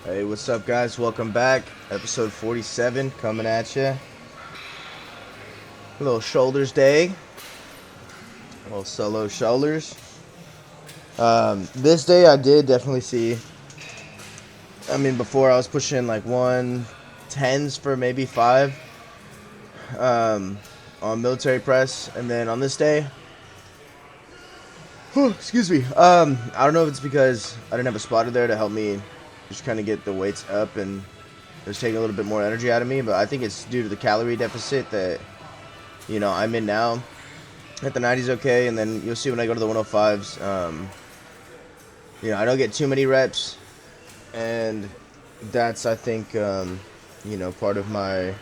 Hey, what's up, guys? Welcome back. Episode 47 coming at you. A little shoulders day. A little solo shoulders. This day I did definitely see. Before I was pushing like 110s for maybe 5 on military press. And then on this day, excuse me. I don't know if it's because I didn't have a spotter there to help me just kind of get the weights up and it was taking a little bit more energy out of me, but I think it's due to the calorie deficit that, I'm in now. At the 90s, okay, and then you'll see when I go to the 105s, I don't get too many reps, and that's, I think, part of my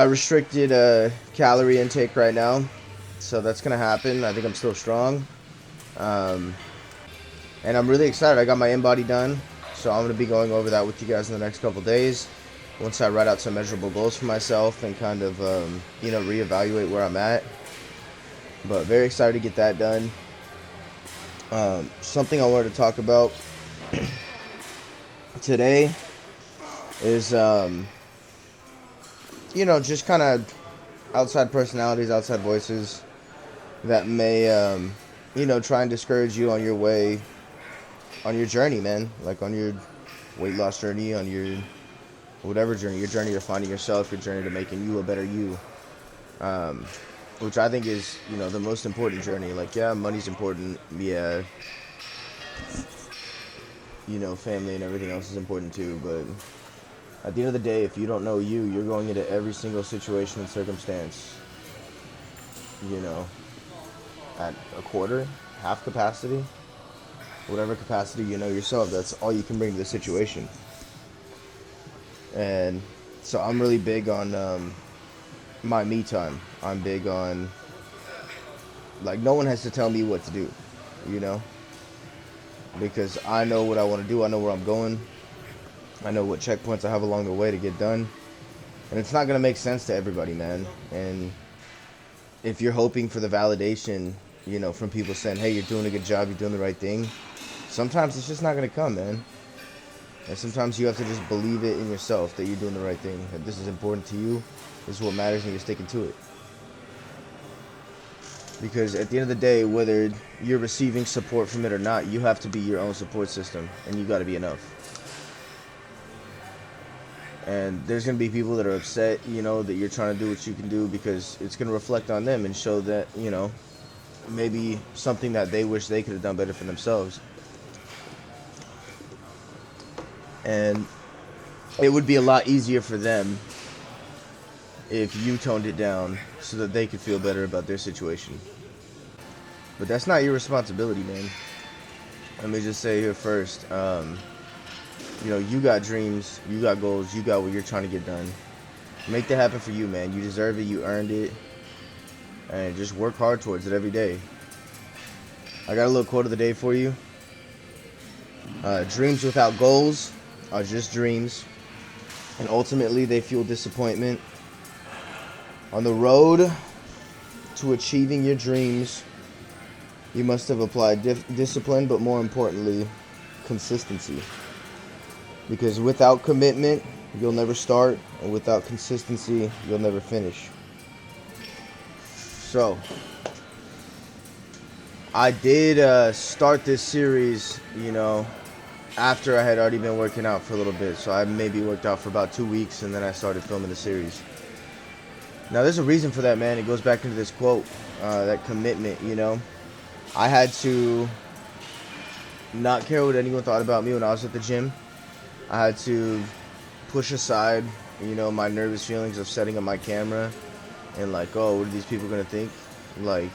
restricted calorie intake right now. So that's going to happen. I think I'm still strong. And I'm really excited. I got my in-body done, so I'm going to be going over that with you guys in the next couple days. Once I write out some measurable goals for myself and kind of, reevaluate where I'm at. But very excited to get that done. Something I wanted to talk about today is, just kind of outside personalities, outside voices that may, try and discourage you on your way, on your journey, man. Like on your weight loss journey, on your whatever journey, your journey to finding yourself, your journey to making you a better you. Which I think is, the most important journey. Like, yeah, money's important. Yeah, family and everything else is important too. But at the end of the day, if you don't know you, you're going into every single situation and circumstance, at a quarter, half capacity, whatever capacity you know yourself, that's all you can bring to the situation. And so I'm really big on my me time. I'm big on, like, no one has to tell me what to do, because I know what I want to do. I know where I'm going. I know what checkpoints I have along the way to get done. And it's not going to make sense to everybody, man. And if you're hoping for the validation, from people saying, hey, you're doing a good job, you're doing the right thing, sometimes it's just not going to come, man. And sometimes you have to just believe it in yourself that you're doing the right thing, that this is important to you, this is what matters, and you're sticking to it. Because at the end of the day, whether you're receiving support from it or not, you have to be your own support system, and you got to be enough. And there's going to be people that are upset, that you're trying to do what you can do, because it's going to reflect on them and show that, maybe something that they wish they could have done better for themselves. And it would be a lot easier for them if you toned it down so that they could feel better about their situation. But that's not your responsibility, man. Let me just say here first, you got dreams, you got goals, you got what you're trying to get done. Make that happen for you, man. You deserve it, you earned it, and just work hard towards it every day. I got a little quote of the day for you. Dreams without goals are just dreams, and ultimately they fuel disappointment. On the road to achieving your dreams, you must have applied discipline, but more importantly, consistency. Because without commitment, you'll never start, and without consistency, you'll never finish. So, I did start this series, after I had already been working out for a little bit. So I maybe worked out for about 2 weeks, and then I started filming the series. Now, there's a reason for that, man. It goes back into this quote, that commitment, I had to not care what anyone thought about me when I was at the gym. I had to push aside, my nervous feelings of setting up my camera and like, oh, what are these people going to think? Like,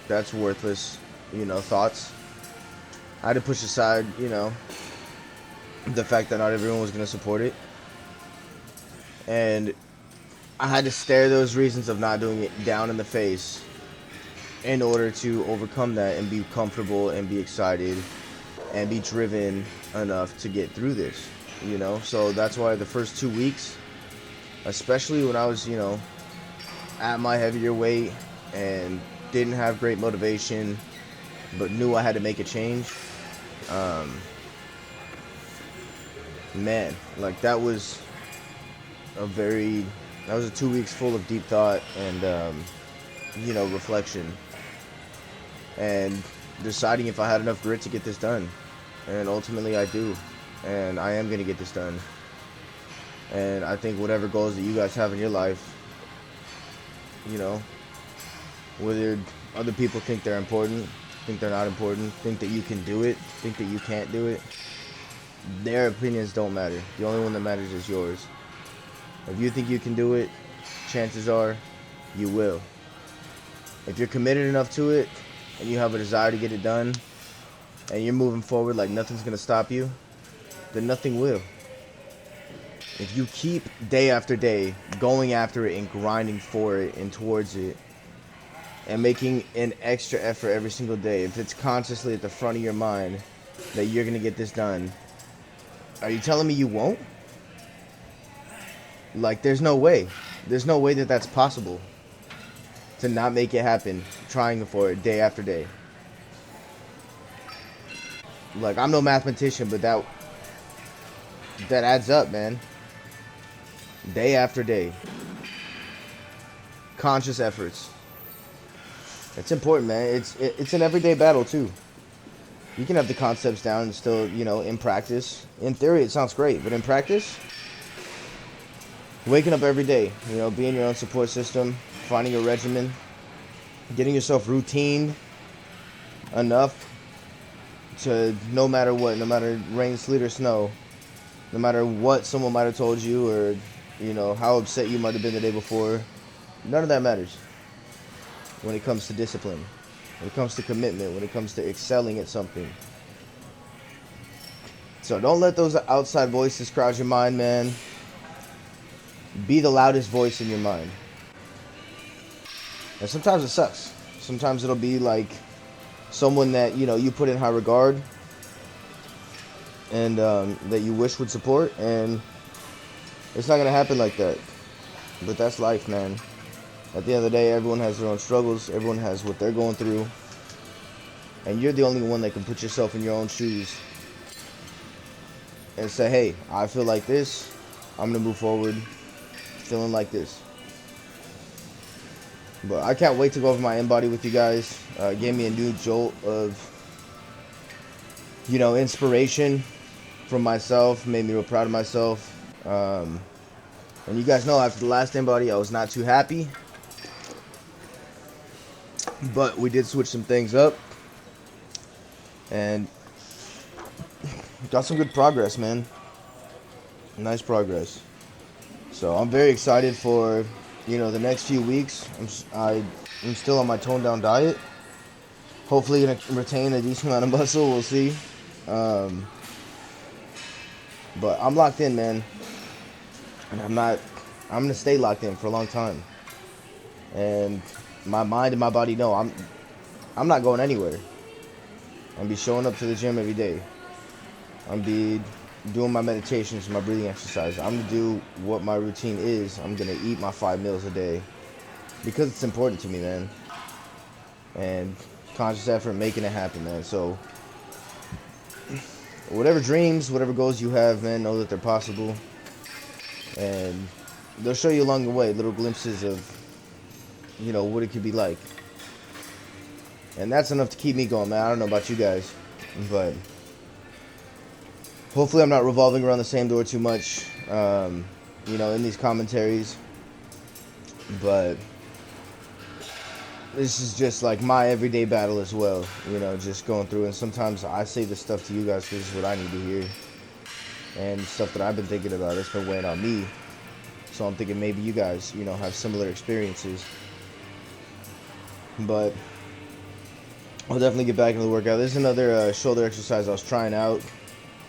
that's worthless, thoughts. I had to push aside, the fact that not everyone was going to support it. And I had to stare those reasons of not doing it down in the face in order to overcome that and be comfortable and be excited and be driven enough to get through this, So that's why the first 2 weeks, especially when I was, at my heavier weight and didn't have great motivation, but knew I had to make a change, man, like that was a 2 weeks full of deep thought and reflection, and deciding if I had enough grit to get this done. And ultimately I do, and I am going to get this done. And I think whatever goals that you guys have in your life, whether other people think they're important, think they're not important, think that you can do it, think that you can't do it, their opinions don't matter. The only one that matters is yours. If you think you can do it, chances are you will. If you're committed enough to it and you have a desire to get it done and you're moving forward like nothing's going to stop you, then nothing will. If you keep day after day going after it and grinding for it and towards it and making an extra effort every single day, if it's consciously at the front of your mind that you're going to get this done, are you telling me you won't? Like, there's no way. There's no way that that's possible to not make it happen, trying for it day after day. Like, I'm no mathematician, but that adds up, man. Day after day. Conscious efforts. It's important, man. It's an everyday battle, too. You can have the concepts down and still, in practice. In theory, it sounds great, but in practice, waking up every day, being your own support system, finding a regimen, getting yourself routine enough to no matter what, no matter rain, sleet, or snow, no matter what someone might have told you or, how upset you might have been the day before, none of that matters when it comes to discipline, when it comes to commitment, when it comes to excelling at something. So don't let those outside voices crowd your mind, man. Be the loudest voice in your mind. And sometimes it sucks. Sometimes it'll be like someone that, you put in high regard and that you wish would support, and it's not going to happen like that. But that's life, man. At the end of the day, everyone has their own struggles. Everyone has what they're going through. And you're the only one that can put yourself in your own shoes and say, hey, I feel like this. I'm going to move forward feeling like this. But I can't wait to go over my in-body with you guys. It gave me a new jolt of, inspiration from myself. Made me real proud of myself. And you guys know after the last in-body, I was not too happy. But we did switch some things up. And got some good progress, man. Nice progress. So I'm very excited for, the next few weeks. I'm still on my toned down diet. Hopefully gonna retain a decent amount of muscle. We'll see. But I'm locked in, man. And I'm gonna stay locked in for a long time. And my mind and my body know I'm not going anywhere. I'm gonna be showing up to the gym every day. I'm gonna be doing my meditations, my breathing exercise. I'm gonna do what my routine is. I'm gonna eat my 5 meals a day because it's important to me, man. And conscious effort, making it happen, man. So whatever dreams, whatever goals you have, man, know that they're possible. And they'll show you along the way little glimpses of, what it could be like. And that's enough to keep me going, man. I don't know about you guys, but hopefully I'm not revolving around the same door too much, in these commentaries. But this is just like my everyday battle as well, just going through. And sometimes I say this stuff to you guys because this is what I need to hear. And stuff that I've been thinking about, it's been weighing on me. So I'm thinking maybe you guys, have similar experiences. But I'll definitely get back into the workout. There's another shoulder exercise I was trying out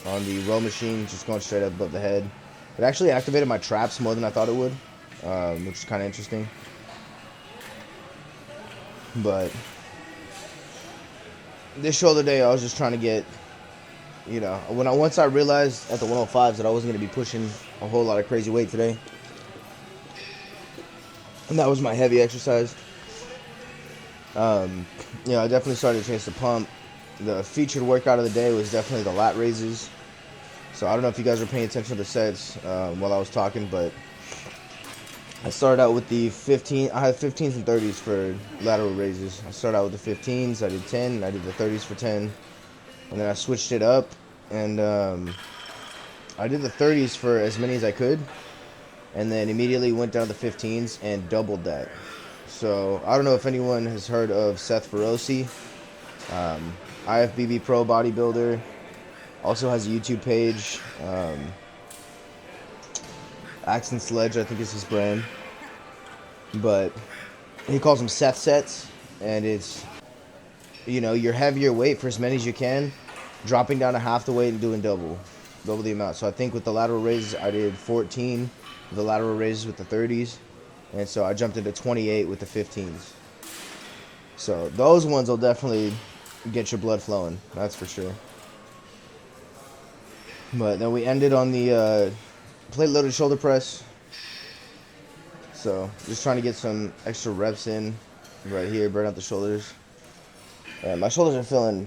on the row machine, just going straight up above the head. It actually activated my traps more than I thought it would, which is kind of interesting. But this shoulder day, I was just trying to get, once I realized at the 105s that I wasn't going to be pushing a whole lot of crazy weight today, and that was my heavy exercise. I definitely started to chase the pump. The featured workout of the day was definitely the lat raises. So I don't know if you guys were paying attention to the sets while I was talking, but I started out with the 15. I had 15s and 30s for lateral raises. I started out with the 15s. I did 10. And I did the 30s for 10, and then I switched it up, and I did the 30s for as many as I could, and then immediately went down to the 15s and doubled that. So I don't know if anyone has heard of Seth Feroce, IFBB Pro bodybuilder. Also has a YouTube page. Axe and Sledge, I think is his brand. But he calls them Seth sets, and it's, you know, your heavier weight for as many as you can, dropping down to half the weight and doing double the amount. So I think with the lateral raises, I did 14, the lateral raises with the 30s, and so I jumped into 28 with the 15s. So those ones will definitely get your blood flowing, that's for sure. But then we ended on the plate loaded shoulder press. So just trying to get some extra reps in right here, burn out the shoulders. And my shoulders are feeling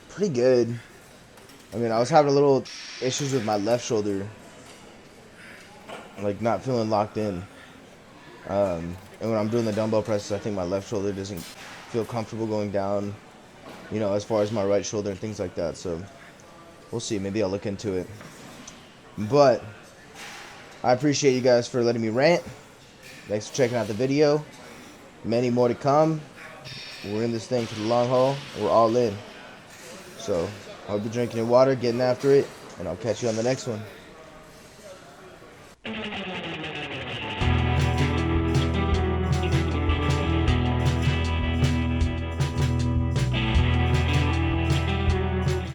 pretty good. I mean, I was having a little issues with my left shoulder, like not feeling locked in. And when I'm doing the dumbbell presses, I think my left shoulder doesn't feel comfortable going down, you know, as far as my right shoulder and things like that. So we'll see. Maybe I'll look into it. But I appreciate you guys for letting me rant. Thanks for checking out the video. Many more to come. We're in this thing for the long haul. We're all in. So, I'll be drinking your water, getting after it, and I'll catch you on the next one.